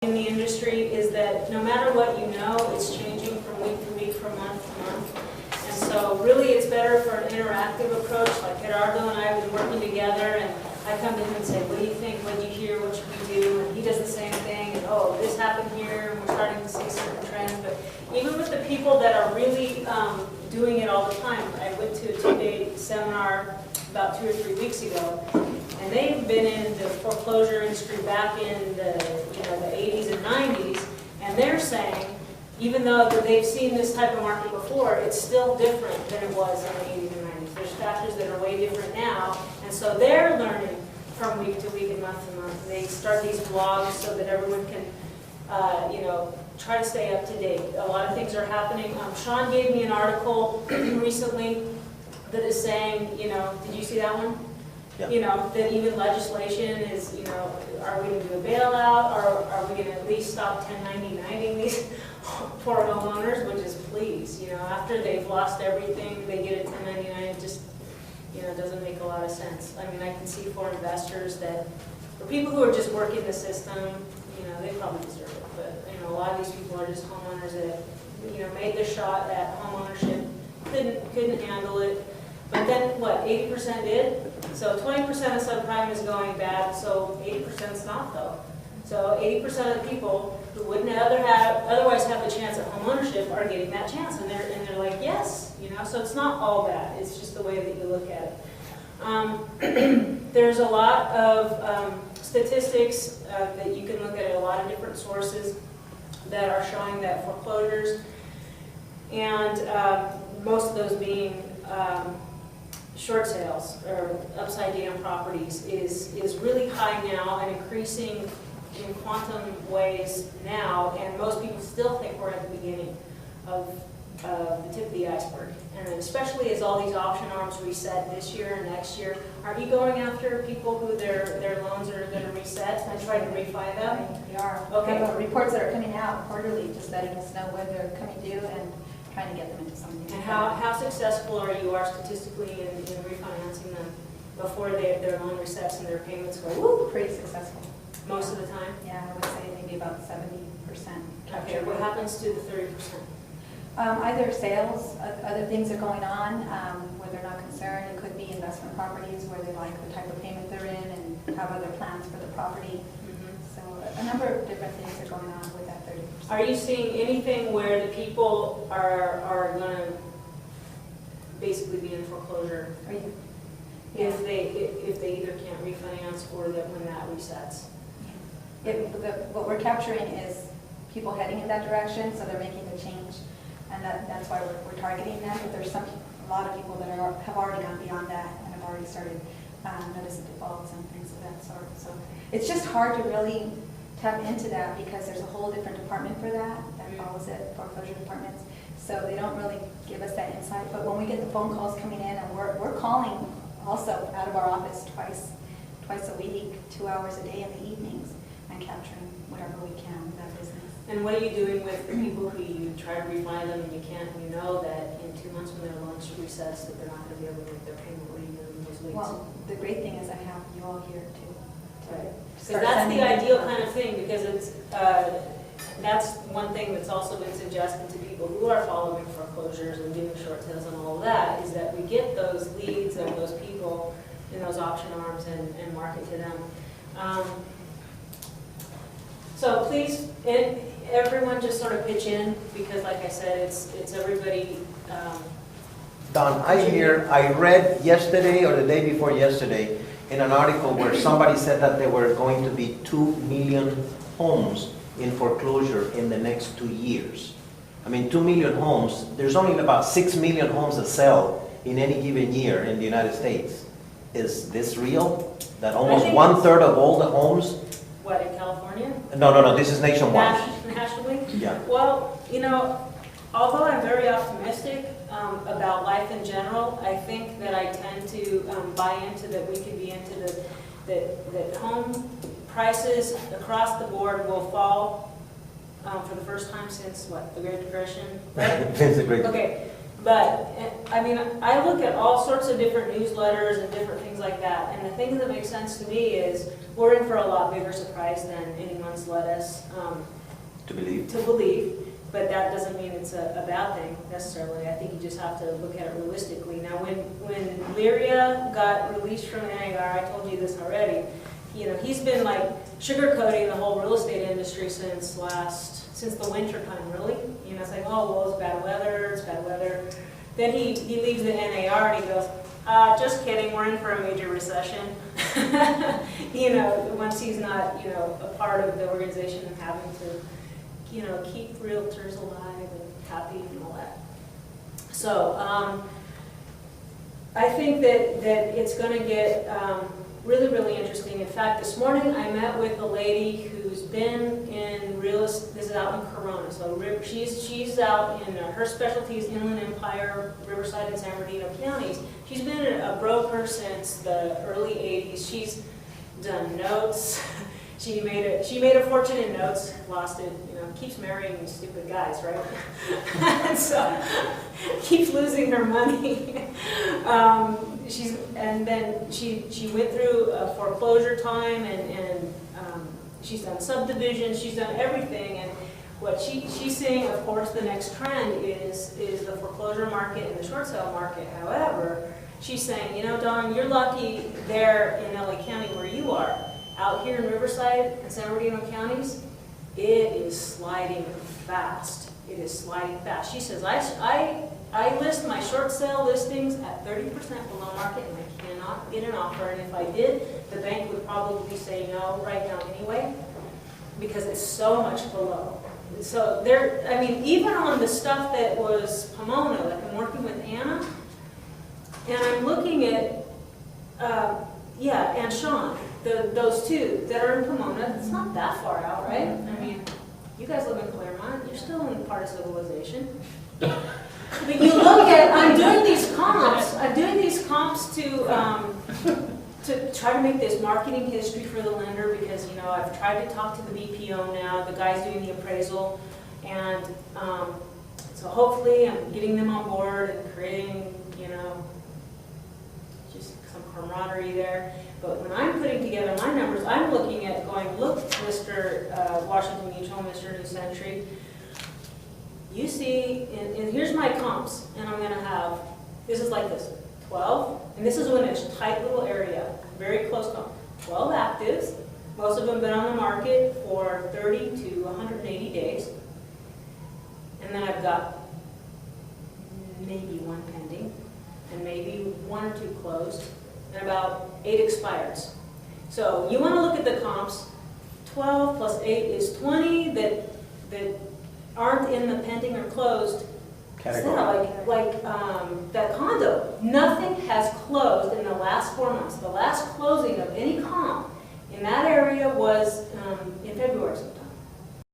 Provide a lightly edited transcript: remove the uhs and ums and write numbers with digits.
in the industry is that no matter what you know, it's changing from week to week, from month to month. And so really it's better for an interactive approach, like Gerardo and I have been working together, and I come to him and say, what do you think, what did you hear, what should we do? And he does the same thing, and oh, this happened here, and we're starting to see certain trends. But even with the people that are really doing it all the time, I went to a 2-day seminar about 2 or 3 weeks ago, and they've been in the foreclosure industry back in the the 80s and 90s, and they're saying, even though they've seen this type of market before, it's still different than it was in the 80s and 90s. There's factors that are way different now, and so they're learning from week to week and month to month. They start these blogs so that everyone can, try to stay up to date. A lot of things are happening. Sean gave me an article recently that is saying, did you see that one? Yeah. That even legislation is, are we going to do a bailout, or are we going to at least stop 1099ing these poor homeowners, which is please, after they've lost everything, they get a 1099, it just, doesn't make a lot of sense. I mean, I can see for investors that, for people who are just working the system, they probably deserve it, but, a lot of these people are just homeowners that, made their shot at homeownership, couldn't handle it. But then, what, 80% did? So 20% of subprime is going bad, so 80% is not, though. So 80% of the people who wouldn't otherwise have a chance at homeownership are getting that chance, and they're like, yes, so it's not all bad. It's just the way that you look at it. There's a lot of statistics that you can look at a lot of different sources that are showing that foreclosures, and most of those being short sales or upside down properties is really high now and increasing in quantum ways now, and most people still think we're at the beginning of the tip of the iceberg. And especially as all these option arms reset this year and next year, are you going after people who their loans are going to reset and try to refi them? We are. Okay. We have reports that are coming out quarterly, just letting us know when they're coming due and trying to get them into something. And how successful are you statistically in refinancing them before their loan resets and their payments go woo? Pretty successful. Most of the time? Yeah, I would say maybe about 70% capture. Okay, what happens to the 30%? Either sales, other things are going on where they're not concerned. It could be investment properties where they like the type of payment they're in and have other plans for the property. So a number of different things are going on with that 30%. Are you seeing anything where the people are going to basically be in foreclosure Are you? if they either can't refinance or that when that resets? What we're capturing is people heading in that direction, so they're making the change, and that's why we're targeting them. But there's a lot of people that have already gone beyond that and have already started notice of defaults and things of that sort. So it's just hard to really tap into that because there's a whole different department for that follows it, foreclosure departments. So they don't really give us that insight. But when we get the phone calls coming in, and we're calling also out of our office twice a week, 2 hours a day in the evenings, and capturing whatever we can with that business. And what are you doing with the people who you try to refi them and you can't, and you know that in 2 months when their loans resets that they're not going to be able to make their payment? What are you doing in those weeks? Well, the great thing is I have you all here too. Right. Because that's the ideal kind of thing, because that's one thing that's also been suggested to people who are following foreclosures and doing short sales and all of that, is that we get those leads of those people in those auction arms and market to them. So please, everyone just sort of pitch in, because like I said, it's everybody. Don, I read yesterday or the day before yesterday in an article where somebody said that there were going to be 2 million homes in foreclosure in the next 2 years. I mean, 2 million homes, there's only about 6 million homes that sell in any given year in the United States. Is this real? That almost 1/3 of all the homes? What, in California? No, this is nationwide. Nationally? Yeah. Well, although I'm very optimistic about life in general, I think that I tend to buy into that we could be into that home prices across the board will fall for the first time since what, the Great Depression? Right? Since the Great Okay, But, I mean, I look at all sorts of different newsletters and different things like that, and the thing that makes sense to me is we're in for a lot bigger surprise than anyone's led us To believe? to believe, but that doesn't mean it's a bad thing necessarily. I think you just have to look at it realistically. Now, when Lyria got released from NAR, I told you this already, you know, he's been like sugarcoating the whole real estate industry since the winter time, really. You know, it's like, oh, well, it's bad weather. Then he leaves the NAR and he goes, just kidding, we're in for a major recession. You know, once he's not, you know, a part of the organization and having to, you know, keep realtors alive and happy and all that. So, I think that it's going to get really, really interesting. In fact, this morning I met with a lady who's been in real estate. This is out in Corona, so she's out in her specialty is Inland Empire, Riverside, and San Bernardino counties. She's been a broker since the early '80s. She's done notes. She made a fortune in notes, lost it, you know, keeps marrying these stupid guys, right? And so keeps losing her money. And then she went through a foreclosure time and she's done subdivisions, she's done everything. And what she's saying, of course, the next trend is the foreclosure market and the short sale market. However, she's saying, you know, Dawn, you're lucky there in LA County where you are. Out here in Riverside and San Bernardino counties, it is sliding fast. It is sliding fast. She says, I list my short sale listings at 30% below market and I cannot get an offer. And if I did, the bank would probably say no right now anyway, because it's so much below. So there, I mean, even on the stuff that was Pomona, like I'm working with Anna, and I'm looking at, and Sean, those two that are in Pomona, it's not that far out, right? I mean, you guys live in Claremont, you're still in part of civilization. But you look at, I'm doing these comps to try to make this marketing history for the lender because, you know, I've tried to talk to the BPO now, the guy's doing the appraisal, and so hopefully I'm getting them on board and creating, you know, just some camaraderie there. But when I'm putting together my numbers, I'm looking at going, look, Mr. Washington Mutual, Mr. New Century, you see, and here's my comps, and I'm going to have, this is like this, 12, and this is in a tight little area, very close comp, 12 actives, most of them been on the market for 30 to 180 days, and then I've got maybe one pending, and maybe one or two closed, and about 8 expireds. So you want to look at the comps, 12 plus 8 is 20 that aren't in the pending or closed category. Like that condo. Nothing has closed in the last 4 months. The last closing of any comp in that area was